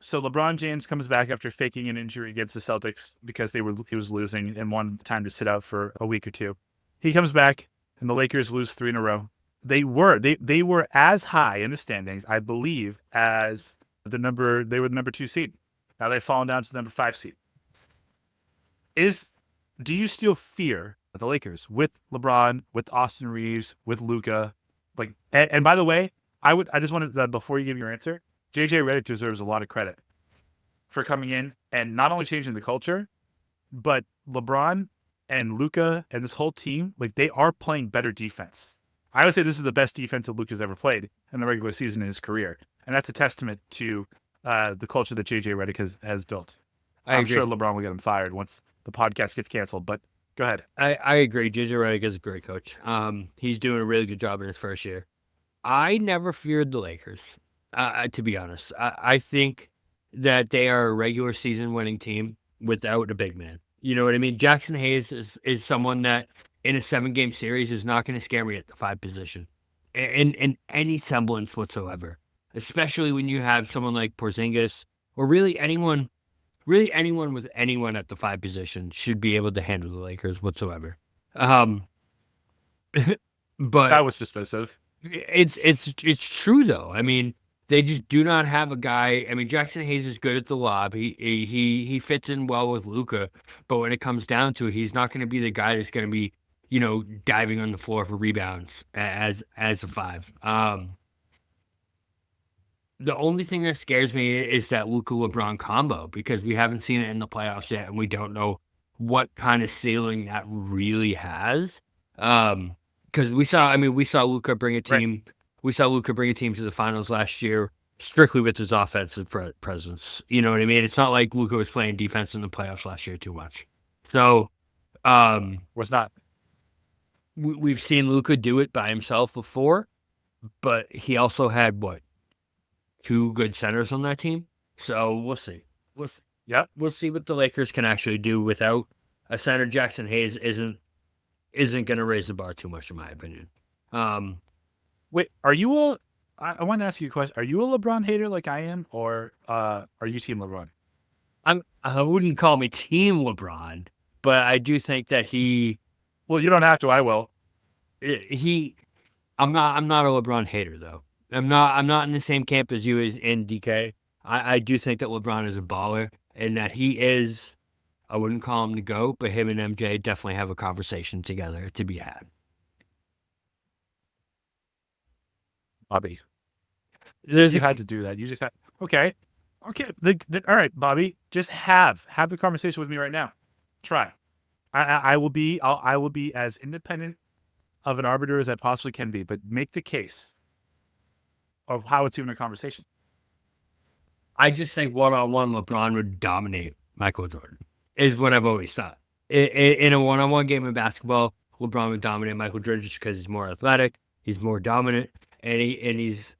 So LeBron James comes back after faking an injury against the Celtics because he was losing and wanted time to sit out for a week or two. He comes back and the Lakers lose 3 in a row. They were as high in the standings, I believe, as they were the number 2 seed. Now they've fallen down to the number 5 seed. Do you still fear the Lakers with LeBron, with Austin Reeves, with Luka? Like, and by the way, I just wanted to, before you give your answer, JJ Redick deserves a lot of credit for coming in and not only changing the culture, but LeBron and Luka and this whole team, like, they are playing better defense. I would say this is the best defense that Luka's ever played in the regular season in his career, and that's a testament to the culture that JJ Redick has built. I'm sure LeBron will get him fired once the podcast gets canceled, but go ahead. I agree. JJ Redick is a great coach. He's doing a really good job in his first year. I never feared the Lakers, to be honest. I think that they are a regular season winning team without a big man. You know what I mean? Jackson Hayes is someone that in a 7-game series is not going to scare me at the 5 position in any semblance whatsoever, especially when you have someone like Porzingis or really anyone with anyone at the 5 position should be able to handle the Lakers whatsoever. But that was dismissive. It's true though. I mean, they just do not have a guy. I mean, Jackson Hayes is good at the lob. He fits in well with Luka, but when it comes down to it, he's not going to be the guy that's going to be, diving on the floor for rebounds as a 5. The only thing that scares me is that Luka LeBron combo because we haven't seen it in the playoffs yet, and we don't know what kind of ceiling that really has. Because we saw Luka bring a team. Right. We saw Luka bring a team to the finals last year strictly with his offensive presence. You know what I mean? It's not like Luka was playing defense in the playoffs last year too much. So, was not. We've seen Luka do it by himself before, but he also had 2 good centers on that team. So we'll see. Yeah, we'll see what the Lakers can actually do without a center. Jackson Hayes isn't going to raise the bar too much, in my opinion. Wait, I want to ask you a question. Are you a LeBron hater like I am, or are you Team LeBron? I wouldn't call me Team LeBron, but I do think that he. Well, you don't have to. I will. I'm not a LeBron hater though. I'm not in the same camp as you in DK. I do think that LeBron is a baller and that he is. I wouldn't call him the GOAT, but him and MJ definitely have a conversation together to be had. Bobby, you had to do that. You just had. Okay. All right, Bobby. Just have the conversation with me right now. Try. I will be as independent of an arbiter as I possibly can be, but make the case of how it's even a conversation. I just think one-on-one LeBron would dominate Michael Jordan, is what I've always thought. In a one-on-one game of basketball, LeBron would dominate Michael Jordan just because he's more athletic, he's more dominant, and he's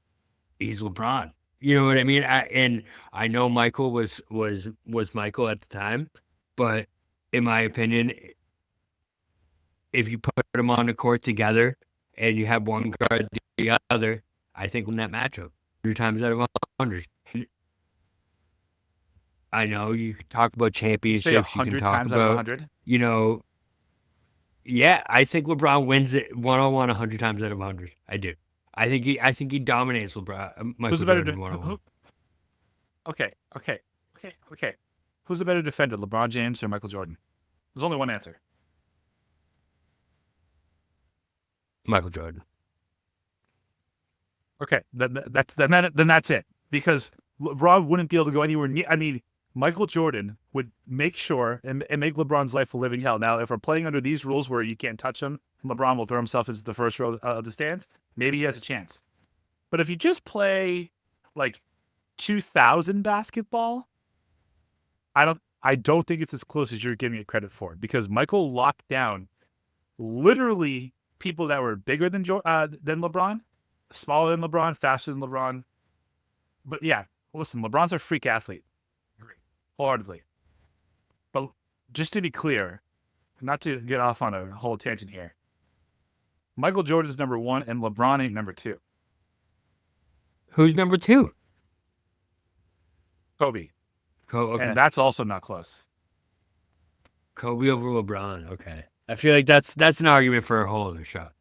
LeBron. You know what I mean? I know Michael was Michael at the time, but in my opinion, if you put them on the court together and you have one guard the other, I think win that matchup 100 times out of 100. I know you can talk about championships. You can talk about, yeah, I think LeBron wins it one-on-one 100 times out of 100. I do. I think he dominates LeBron. Michael Jordan one-on-one. Okay. Who's the better defender, LeBron James or Michael Jordan? There's only one answer. Michael Jordan. Okay, then that's it. Because LeBron wouldn't be able to go anywhere near. I mean, Michael Jordan would make sure and make LeBron's life a living hell. Now, if we're playing under these rules where you can't touch him, LeBron will throw himself into the first row of the stands. Maybe he has a chance. But if you just play like 2000 basketball, I don't think it's as close as you're giving it credit for, because Michael locked down literally people that were bigger than LeBron, smaller than LeBron, faster than LeBron. But yeah, listen, LeBron's a freak athlete. Wholeheartedly. But just to be clear, not to get off on a whole tangent here, Michael Jordan's number 1 and LeBron ain't number 2. Who's number 2? Kobe. Okay. And that's also not close. Kobe over LeBron. Okay. I feel like that's an argument for a whole other shot.